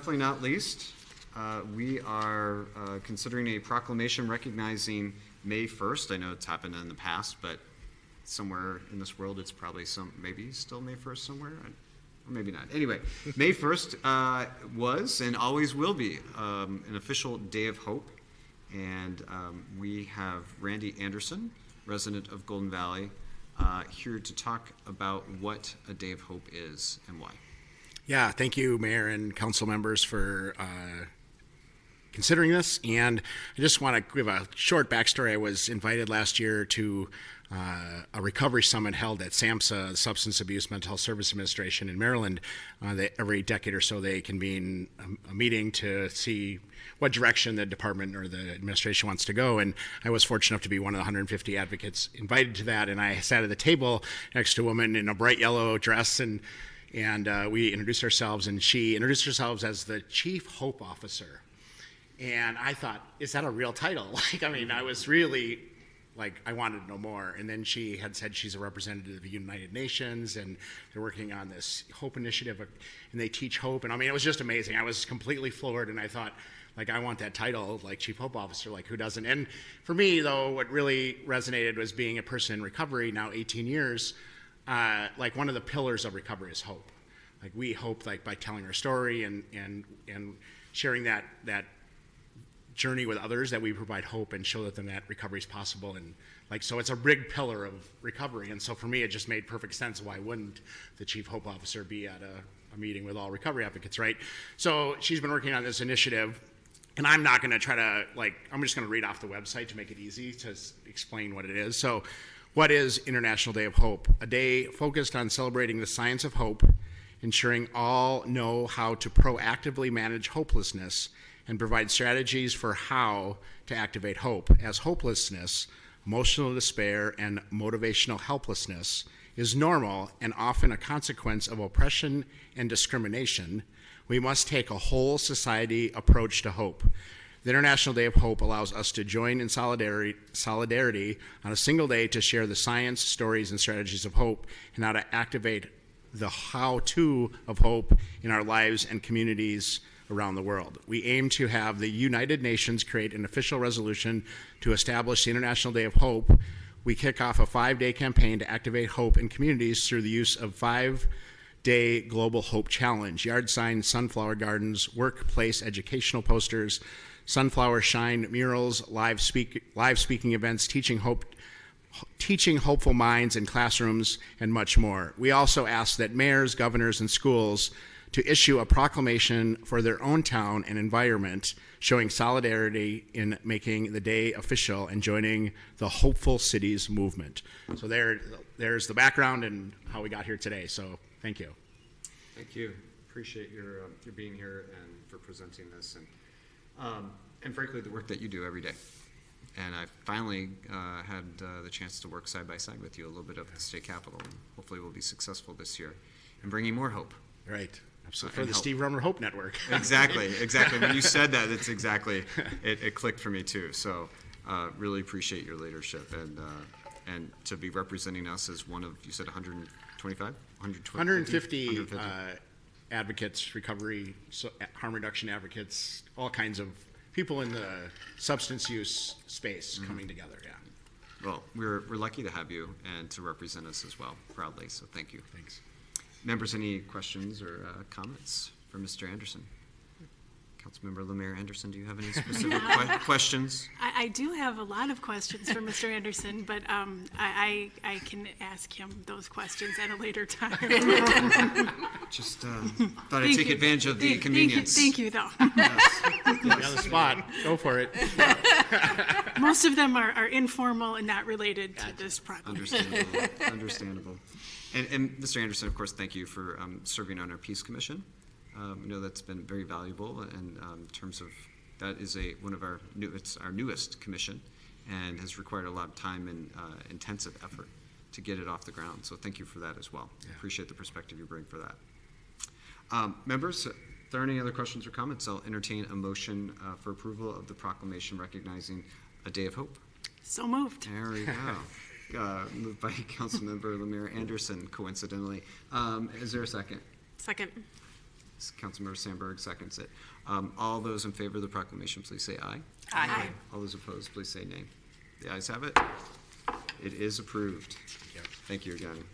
Definitely not least, we are considering a proclamation recognizing May 1st. I know it's happened in the past, but somewhere in this world it's probably maybe still May 1st somewhere, or maybe not. Anyway, May 1st was and always will be an official day of hope. And we have Randy Anderson, resident of Golden Valley, here to talk about what a day of hope is and why. Yeah, thank you, Mayor and council members, for considering this. And I just want to give a short backstory. I was invited last year to a recovery summit held at SAMHSA, Substance Abuse Mental Health Service Administration in Maryland. Every decade or so they convene a meeting to see what direction the department or the administration wants to go. And I was fortunate enough to be one of the 150 advocates invited to that. And I sat at the table next to a woman in a bright yellow dress, and we introduced ourselves, and she introduced herself as the Chief Hope Officer. And I thought, is that a real title? I was really, I wanted to know more. And then she had said she's a representative of the United Nations, and they're working on this Hope Initiative, and they teach hope. And it was just amazing. I was completely floored, and I thought, I want that title, Chief Hope Officer, who doesn't? And for me, though, what really resonated was being a person in recovery, now 18 years, one of the pillars of recovery is hope. We hope by telling our story and sharing that journey with others, that we provide hope and show them that recovery is possible. And so it's a big pillar of recovery. And so for me, it just made perfect sense. Why wouldn't the Chief Hope Officer be at a meeting with all recovery advocates, right? So she's been working on this initiative, and I'm not going to try to, I'm just going to read off the website to make it easy to explain what it is. So what is International Day of Hope? A day focused on celebrating the science of hope, ensuring all know how to proactively manage hopelessness and provide strategies for how to activate hope. As hopelessness, emotional despair, and motivational helplessness is normal and often a consequence of oppression and discrimination, we must take a whole society approach to hope. The International Day of Hope allows us to join in solidarity on a single day to share the science, stories, and strategies of hope, and how to activate the how-to of hope in our lives and communities around the world. We aim to have the United Nations create an official resolution to establish the International Day of Hope. We kick off a 5-day campaign to activate hope in communities through the use of 5-day Global Hope Challenge, yard signs, sunflower gardens, workplace educational posters, sunflower shine murals, live speaking events, teaching hopeful minds in classrooms, and much more. We also ask that mayors, governors, and schools to issue a proclamation for their own town and environment, showing solidarity in making the day official and joining the Hopeful Cities movement. So there's the background and how we got here today. So thank you. Thank you. Appreciate your being here and for presenting this, and frankly, the work that you do every day. And I finally had the chance to work side by side with you a little bit up at the state capitol. And hopefully we'll be successful this year in bringing more hope. Right. Absolutely. For the Steve Romer Hope Network. Exactly. When you said that, it's exactly, it clicked for me too. So really appreciate your leadership and to be representing us as one of, you said 125? 150 advocates, recovery, harm reduction advocates, all kinds of people in the substance use space coming together, yeah. Well, we're lucky to have you and to represent us as well, proudly, so thank you. Thanks. Members, any questions or comments for Mr. Anderson? Councilmember Lemire Anderson, do you have any specific questions? I do have a lot of questions for Mr. Anderson, but I can ask him those questions at a later time. Just thought I'd take advantage of the convenience. Thank you, though. Yes. You're on the spot. Go for it. Most of them are informal and not related to this problem. Understandable. And Mr. Anderson, of course, thank you for serving on our Peace Commission. I know that's been very valuable, and in terms of that is one of it's our newest commission, and has required a lot of time and intensive effort to get it off the ground. So thank you for that as well. Yeah. Appreciate the perspective you bring for that. Members, if there are any other questions or comments, I'll entertain a motion for approval of the proclamation recognizing a Day of Hope. So moved. There we go. Moved by Councilmember Lemire Anderson, coincidentally. Is there a second? Second. Councilmember Sandberg seconds it. All those in favor of the proclamation, please say aye. Aye. All those opposed, please say nay. The ayes have it. It is approved. Thank you again.